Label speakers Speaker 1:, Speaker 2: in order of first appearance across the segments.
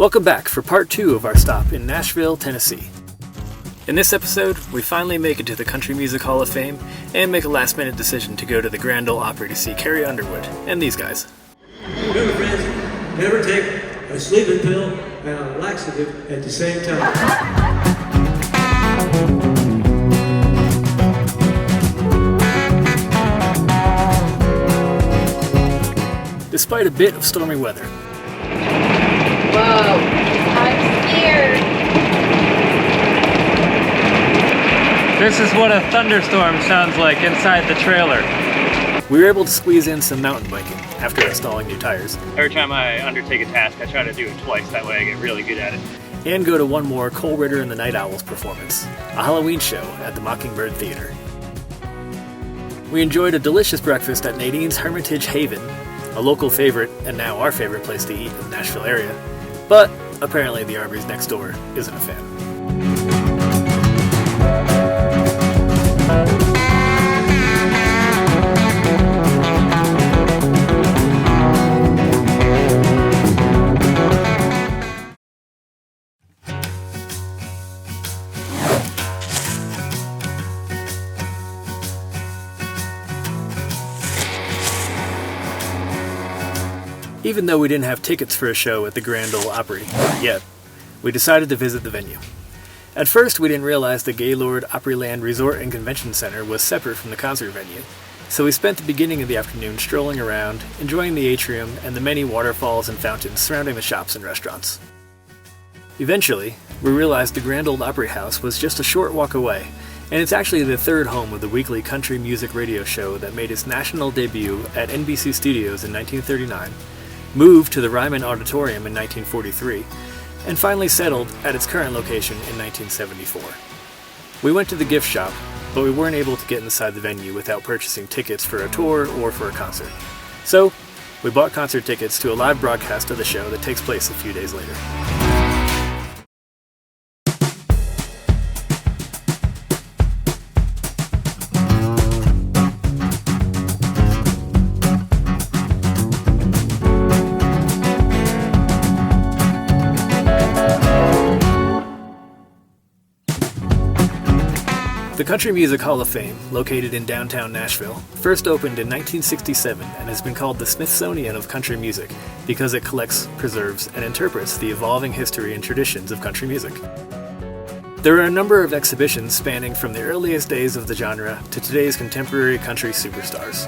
Speaker 1: Welcome back for part 2 of our stop in Nashville, Tennessee. In this episode, we finally make it to the Country Music Hall of Fame and make a last-minute decision to go to the Grand Ole Opry to see Carrie Underwood and these guys.
Speaker 2: Remember, friends, never take a sleeping pill and a laxative at the same time.
Speaker 1: Despite a bit of stormy weather.
Speaker 3: Whoa, I'm scared.
Speaker 4: This is what a thunderstorm sounds like inside the trailer.
Speaker 1: We were able to squeeze in some mountain biking after installing new tires.
Speaker 4: Every time I undertake a task, I try to do it twice, that way I get really good at it.
Speaker 1: And go to one more Cole Ritter and the Night Owls performance, a Halloween show at the Mockingbird Theater. We enjoyed a delicious breakfast at Nadine's Hermitage Haven, a local favorite and now our favorite place to eat in the Nashville area, but apparently the Arby's next door isn't a fan. Even though we didn't have tickets for a show at the Grand Ole Opry yet, we decided to visit the venue. At first, we didn't realize the Gaylord Opryland Resort and Convention Center was separate from the concert venue, so we spent the beginning of the afternoon strolling around, enjoying the atrium and the many waterfalls and fountains surrounding the shops and restaurants. Eventually, we realized the Grand Ole Opry House was just a short walk away, and it's actually the third home of the weekly country music radio show that made its national debut at NBC Studios in 1939, moved to the Ryman Auditorium in 1943, and finally settled at its current location in 1974. We went to the gift shop, but we weren't able to get inside the venue without purchasing tickets for a tour or for a concert. So, we bought concert tickets to a live broadcast of the show that takes place a few days later. The Country Music Hall of Fame, located in downtown Nashville, first opened in 1967 and has been called the Smithsonian of country music because it collects, preserves, and interprets the evolving history and traditions of country music. There are a number of exhibitions spanning from the earliest days of the genre to today's contemporary country superstars.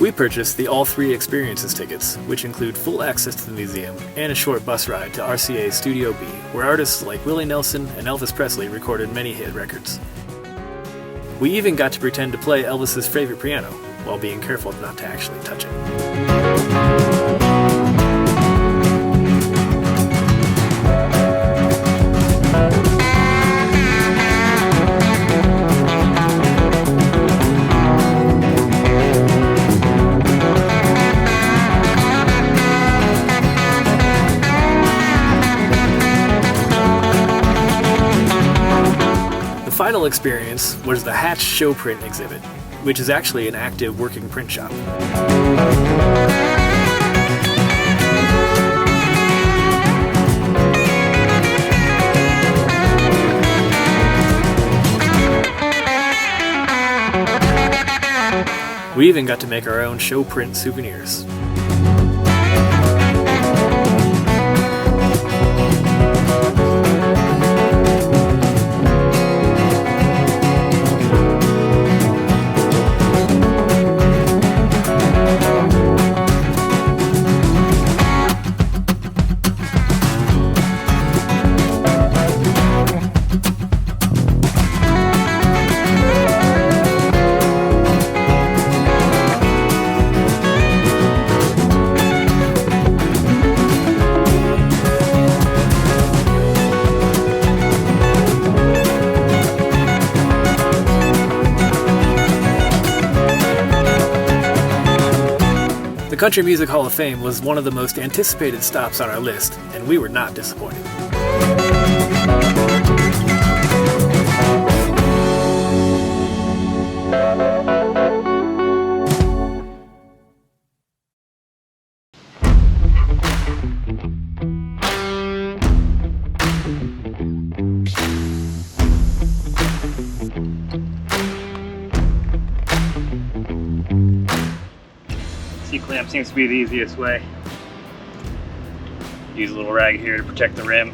Speaker 1: We purchased the All Three Experiences tickets, which include full access to the museum and a short bus ride to RCA Studio B, where artists like Willie Nelson and Elvis Presley recorded many hit records. We even got to pretend to play Elvis's favorite piano, while being careful not to actually touch it. The final experience was the Hatch Show Print exhibit, which is actually an active working print shop. We even got to make our own show print souvenirs. The Country Music Hall of Fame was one of the most anticipated stops on our list, and we were not disappointed.
Speaker 4: C-clamp seems to be the easiest way. Use a little rag here to protect the rim.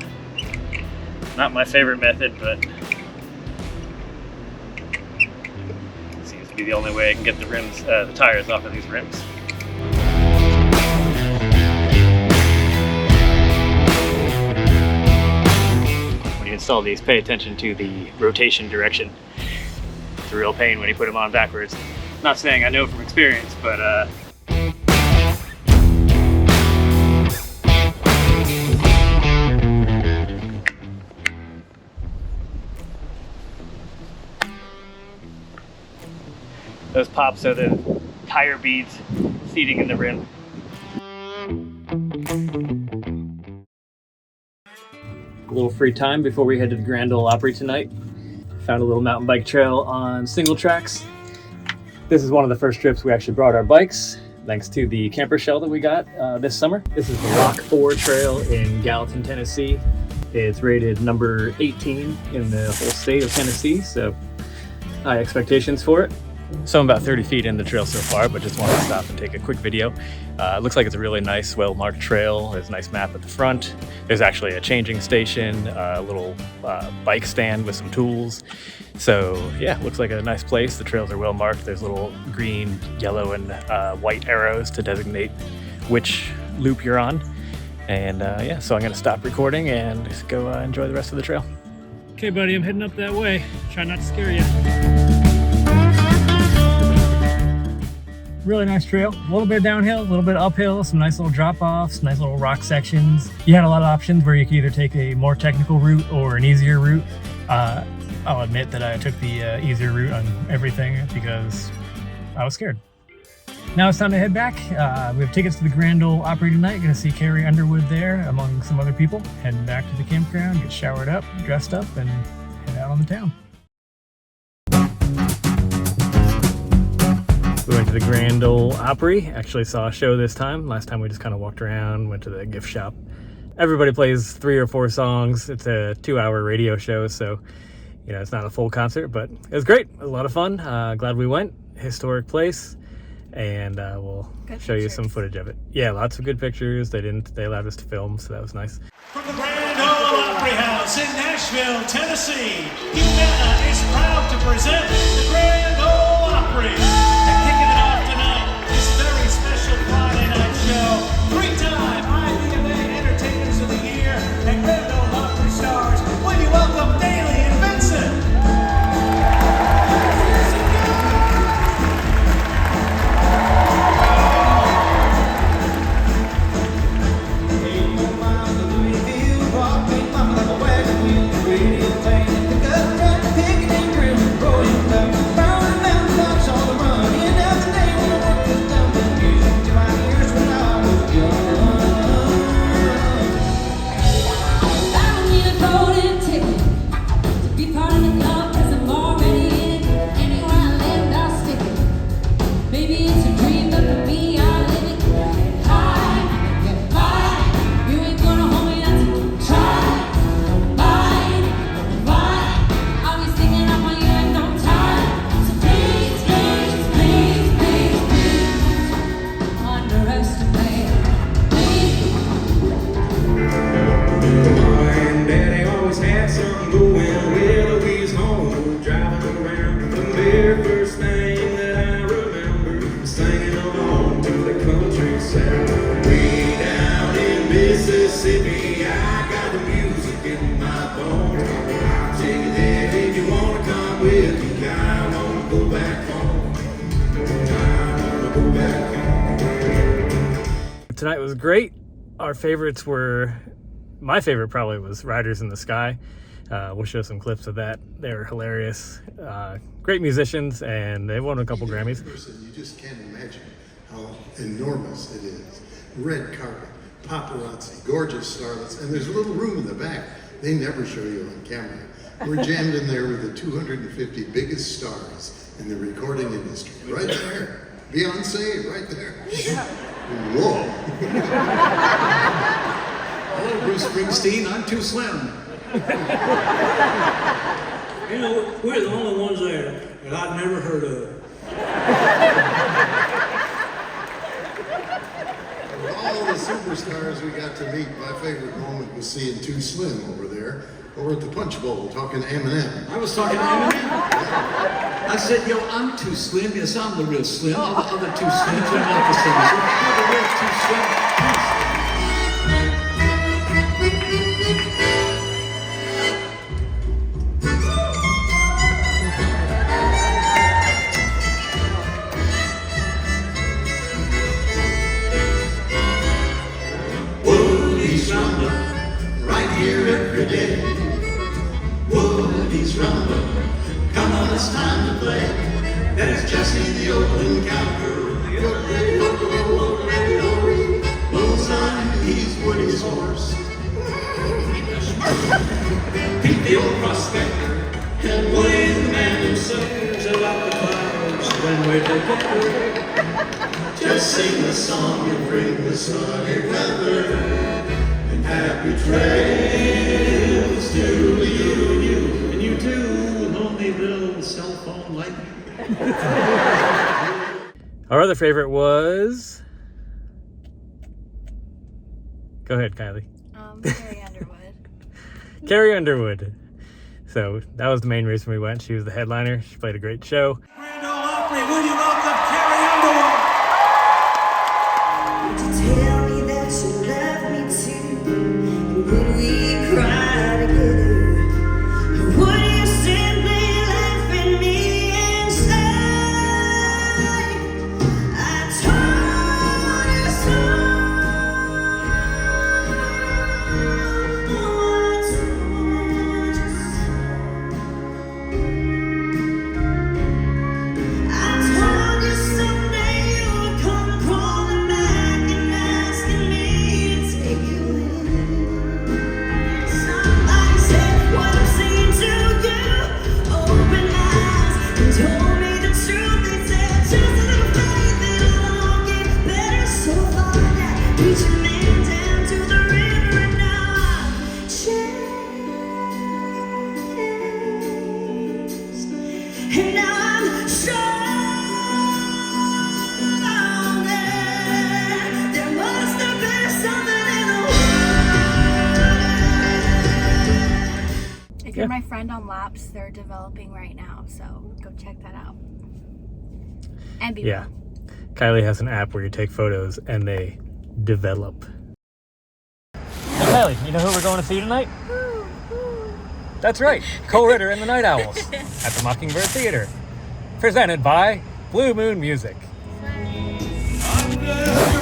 Speaker 4: Not my favorite method, but seems to be the only way I can get the rims, the tires off of these rims. When you install these, pay attention to the rotation direction. It's a real pain when you put them on backwards. Not saying I know from experience, but those pops are the tire beads seating in the rim. A little free time before we head to the Grand Ole Opry tonight. Found a little mountain bike trail on single tracks. This is one of the first trips we actually brought our bikes, thanks to the camper shell that we got this summer. This is the Rock 4 Trail in Gallatin, Tennessee. It's rated number 18 in the whole state of Tennessee, so high expectations for it. So I'm about 30 feet in the trail so far, but just wanted to stop and take a quick video. It looks like it's a really nice, well-marked trail. There's a nice map at the front. There's actually a changing station, a little bike stand with some tools. So yeah, looks like a nice place. The trails are well-marked. There's little green, yellow, and white arrows to designate which loop you're on. And yeah, so I'm gonna stop recording and just go enjoy the rest of the trail. Okay, buddy, I'm heading up that way. Try not to scare you. Really nice trail, a little bit downhill, a little bit uphill, some nice little drop-offs, nice little rock sections. You had a lot of options where you could either take a more technical route or an easier route. I'll admit that I took the easier route on everything because I was scared. Now it's time to head back. We have tickets to the Grand Ole Opry tonight. Gonna see Carrie Underwood there among some other people. Heading back to the campground, get showered up, dressed up, and head out on the town. We went to the Grand Ole Opry, actually saw a show this time. Last time we just kind of walked around, went to the gift shop. Everybody plays 3 or 4 songs. It's a 2-hour radio show, so you know, it's not a full concert, but it was great. It was a lot of fun. Glad we went. Historic place, and we'll show you some footage of it. Yeah, lots of good pictures. They allowed us to film, so that was nice.
Speaker 5: From the Grand Ole Opry House in Nashville, Tennessee, Humana is proud to present the Grand Ole Opry. And kicking it off tonight, this very special Friday night show. 3-time IBMA Entertainers of the Year and Grand Ole Opry stars. When you welcome Daly and Vincent.
Speaker 1: Tonight was great. Our favorites were, my favorite probably was Riders in the Sky. We'll show some clips of that. They were hilarious. Great musicians, and they won a couple Grammys.
Speaker 6: You just can't imagine how enormous it is. Red carpet, paparazzi, gorgeous starlets, and there's a little room in the back. They never show you on camera. We're jammed in there with the 250 biggest stars in the recording industry. Right there. Beyonce, right there. Yeah. Whoa. Hello, Bruce Springsteen. I'm too slim.
Speaker 2: You know, we're the only ones there that I've never heard of.
Speaker 6: superstars we got to meet, my favorite moment was seeing Too Slim over there, over at the Punch Bowl, talking to Eminem.
Speaker 2: I was talking to Eminem. I said, yo, I'm too slim. Yes, I'm the real slim. All the other too slims are not the same. You're the real too slim.
Speaker 6: Woody's Roundup, right here every day. Woody's Roundup, come on, it's time to play. There's Jessie the old cowgirl. Bullseye, he's Woody's horse. Pete the old prospector, and Woody the man himself.
Speaker 2: About the clouds when we're together.
Speaker 6: Just sing the song and bring the sunny weather. And happy trails to you.
Speaker 2: And you too, lonely little cell phone light.
Speaker 4: Our other favorite was... Go ahead, Kylie.
Speaker 3: Carrie Underwood.
Speaker 4: Carrie Underwood. So that was the main reason we went. She was the headliner. She played a great show.
Speaker 5: Grand Ole Opry, will you welcome Carrie Underwood?
Speaker 7: Tell me that you love me too. Would we cry together? Or would you simply laugh at me and say, I told you so? I told you someday you would come crawling back and asking me to take you in. Somebody said what I'm saying to you. Open eyes and told me the truth. They said just a little faith and it'll all get better. So far that reach a man down to the river and now I've changed. And now I'm stronger. There must have been something in the water.
Speaker 3: If you're my friend on Laps, they're developing right now, so go check that out. And be
Speaker 4: Yeah.
Speaker 3: well.
Speaker 4: Kylie has an app where you take photos and they develop. Hey, Kylie, you know who we're going to see tonight? That's right, Cole Ritter and the Night Owls at the Mockingbird Theater. Presented by Blue Moon Music.
Speaker 5: Under